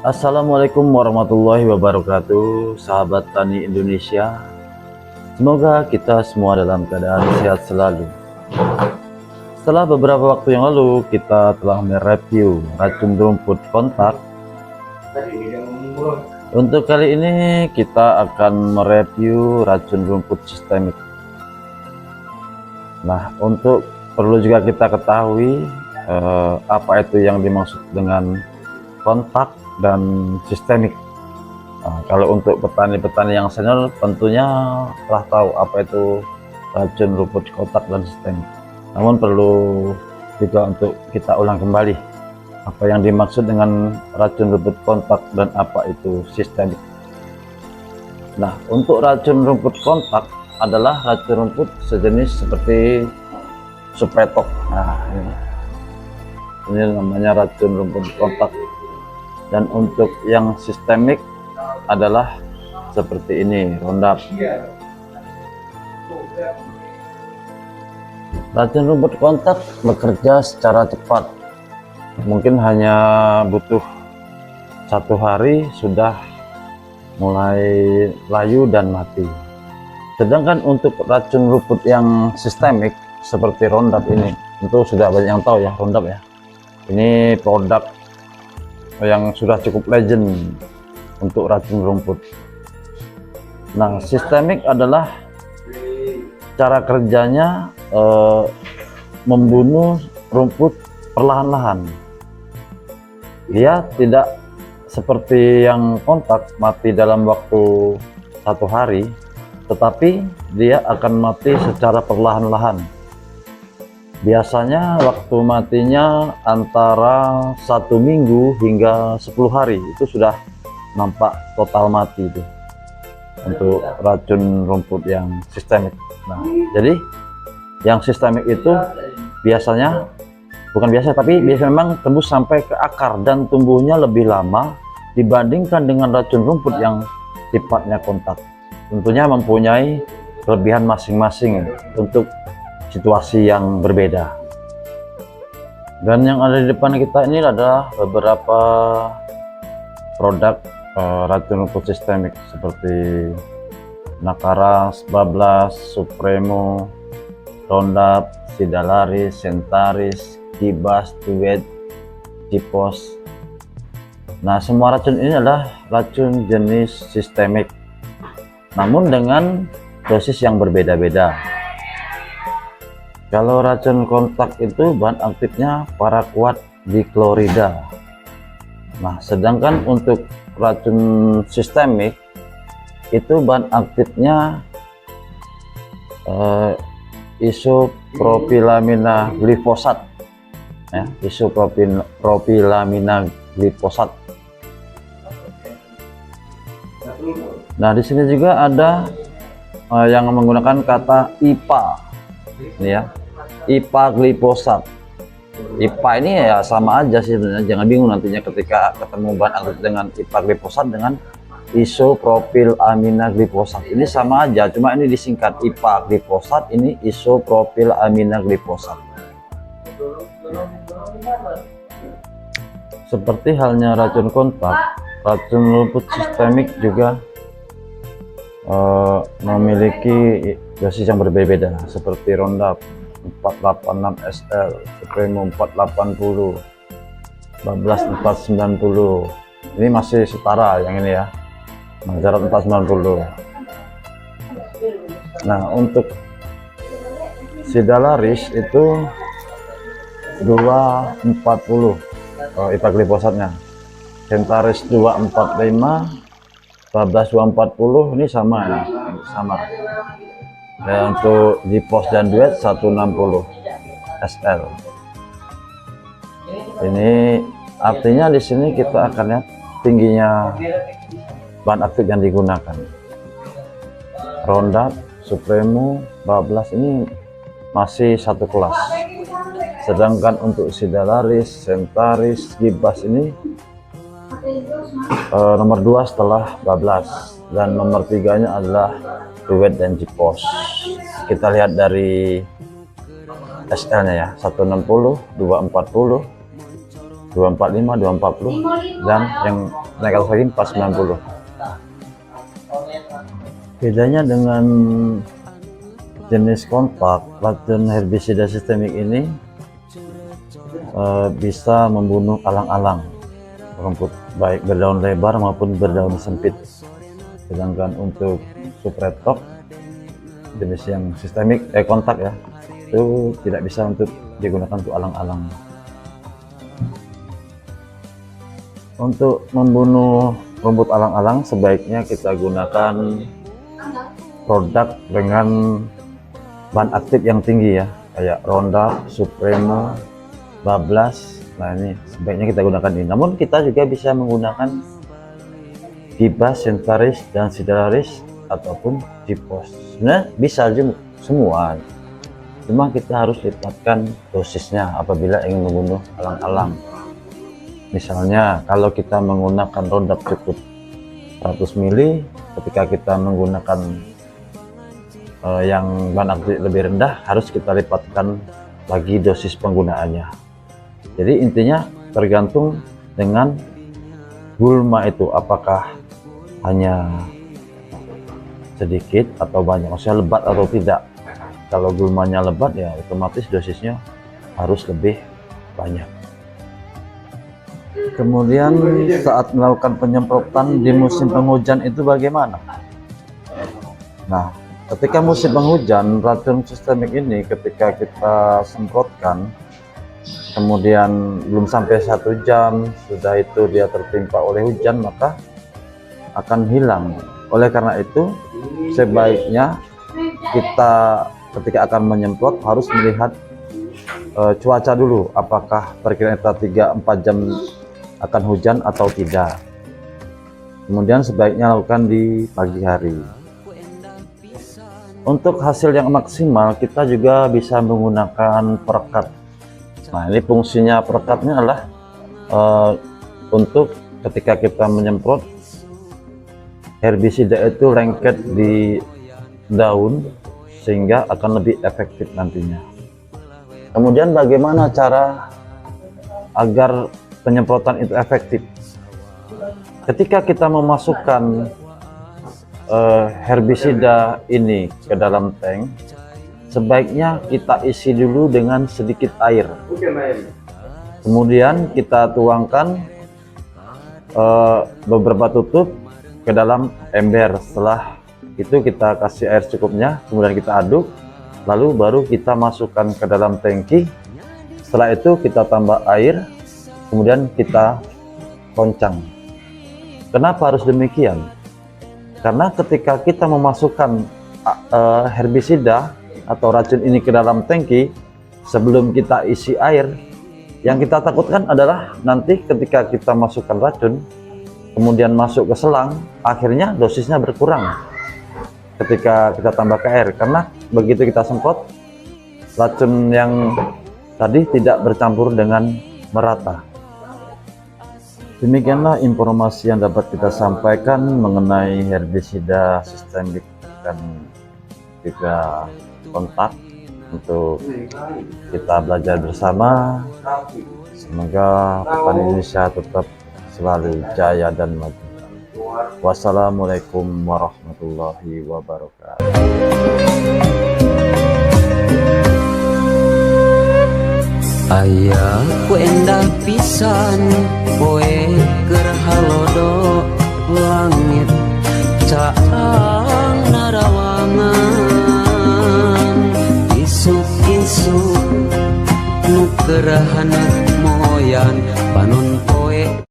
Assalamualaikum warahmatullahi wabarakatuh, sahabat tani Indonesia. Semoga kita semua dalam keadaan sehat selalu. Setelah beberapa waktu yang lalu, kita telah mereview racun rumput kontak. Untuk kali ini kita akan mereview racun rumput sistemik. Nah, untuk perlu juga kita ketahui apa itu yang dimaksud dengan kontak dan sistemik. Nah, kalau untuk petani-petani yang senior tentunya telah tahu apa itu racun rumput kontak dan sistemik. Namun perlu juga untuk kita ulang kembali apa yang dimaksud dengan racun rumput kontak dan apa itu sistemik. Nah, untuk racun rumput kontak adalah racun rumput sejenis seperti supretok. Nah, ini namanya racun rumput kontak. Dan untuk yang sistemik adalah seperti ini, Roundup. Racun rumput kontak bekerja secara cepat, mungkin hanya butuh 1 hari sudah mulai layu dan mati. Sedangkan untuk racun rumput yang sistemik seperti Roundup ini, tentu sudah banyak yang tahu ya Roundup ya. Ini produk yang sudah cukup legend untuk racun rumput. Nah, sistemik adalah cara kerjanya membunuh rumput perlahan-lahan. Dia tidak seperti yang kontak mati dalam waktu 1 hari, tetapi dia akan mati secara perlahan-lahan. Biasanya waktu matinya antara 1 minggu hingga 10 hari, itu sudah nampak total mati itu untuk racun rumput yang sistemik. Nah, jadi yang sistemik itu biasanya tapi biasanya memang tembus sampai ke akar dan tumbuhnya lebih lama dibandingkan dengan racun rumput yang sifatnya kontak. Tentunya mempunyai kelebihan masing-masing untuk situasi yang berbeda. Dan yang ada di depan kita ini adalah beberapa produk racun rumput sistemik seperti Nakaras, Bablas, Supremo, Roundup, Sidalaris, Sentaris, Gibas, Duet, Cipos. Nah, semua racun ini adalah racun jenis sistemik, namun dengan dosis yang berbeda-beda. Kalau racun kontak itu bahan aktifnya paraquat dichlorida. Nah, sedangkan untuk racun sistemik itu bahan aktifnya isopropilamina glifosat, ya, isopropilamina glifosat. Nah, di sini juga ada yang menggunakan kata IPA, ini ya, IPA glifosat. IPA ini ya sama aja sih sebenarnya, jangan bingung nantinya ketika ketemu bahan aktif dengan IPA glifosat dengan isopropilamina glifosat. Ini sama aja, cuma ini disingkat IPA glifosat, ini isopropilamina glifosat. Seperti halnya racun kontak, racun rumput sistemik juga memiliki dosis yang berbeda, seperti Roundup 486 SL, Supremo 480, Bablas 490. Ini masih setara yang ini ya, Mazarat 490. Nah, untuk Sidalaris itu 240 IPA glifosatnya, Sentaris 245, Bablas 240, ini sama ya, sama. Dan untuk Cipos dan Duet 160 SL. Ini artinya di sini kita akan lihat tingginya bahan aktif yang digunakan. Roundup, Supremo, Bablas ini masih satu kelas. Sedangkan untuk Sidalaris, Sentaris, Gibas ini nomor 2 setelah Bablas, dan nomor 3-nya adalah Duet dan Cipos. Kita lihat dari SL-nya ya, 160, 240, 245, 240, dan yang naik atas lagi 490. Bedanya dengan jenis kontak, racun herbisida sistemik ini bisa membunuh alang-alang rumput, baik berdaun lebar maupun berdaun sempit. Sedangkan untuk supretok jenis yang sistemik kontak ya, itu tidak bisa untuk digunakan untuk alang-alang. Untuk membunuh rumput alang-alang sebaiknya kita gunakan produk dengan bahan aktif yang tinggi ya, kayak Roundup, Supremo, Bablas. Nah ini sebaiknya kita gunakan ini. Namun kita juga bisa menggunakan Gibas, Sentaris, dan Sideraris ataupun Gipos. Sebenarnya bisa semua, cuma kita harus lipatkan dosisnya apabila ingin membunuh alang-alang. Misalnya kalau kita menggunakan Roundup cukup 100 ml, ketika kita menggunakan yang bahan aktif lebih rendah harus kita lipatkan lagi dosis penggunaannya. Jadi intinya tergantung dengan gulma itu, apakah hanya sedikit atau banyak, maksudnya lebat atau tidak. Kalau gulmanya lebat ya otomatis dosisnya harus lebih banyak. Kemudian saat melakukan penyemprotan di musim penghujan itu bagaimana? Nah, ketika musim penghujan, racun sistemik ini ketika kita semprotkan, kemudian belum sampai 1 jam sudah itu dia tertimpa oleh hujan, maka akan hilang. Oleh karena itu sebaiknya kita ketika akan menyemprot harus melihat cuaca dulu, apakah perkiraan kita 3-4 jam akan hujan atau tidak. Kemudian sebaiknya lakukan di pagi hari. Untuk hasil yang maksimal kita juga bisa menggunakan perekat. Nah ini fungsinya perekatnya adalah untuk ketika kita menyemprot herbisida itu lengket di daun sehingga akan lebih efektif nantinya. Kemudian bagaimana cara agar penyemprotan itu efektif? Ketika kita memasukkan herbisida ini ke dalam tank, sebaiknya kita isi dulu dengan sedikit air. Kemudian kita tuangkan beberapa tutup ke dalam ember. Setelah itu kita kasih air secukupnya, kemudian kita aduk, lalu baru kita masukkan ke dalam tangki. Setelah itu kita tambah air, kemudian kita koncang. Kenapa harus demikian? Karena ketika kita memasukkan herbisida atau racun ini ke dalam tangki, sebelum kita isi air, yang kita takutkan adalah nanti ketika kita masukkan racun kemudian masuk ke selang, akhirnya dosisnya berkurang ketika kita tambah ke air, karena begitu kita semprot racun yang tadi tidak bercampur dengan merata. Demikianlah informasi yang dapat kita sampaikan mengenai herbisida sistemik dan juga kontak untuk kita belajar bersama. Semoga petani Indonesia tetap selalu jaya dan maju. Wassalamualaikum warahmatullahi wabarakatuh. Aya ku endah pisan poe keur halodo langit caang narawangan isuk-isuk nu keurahan moyan panon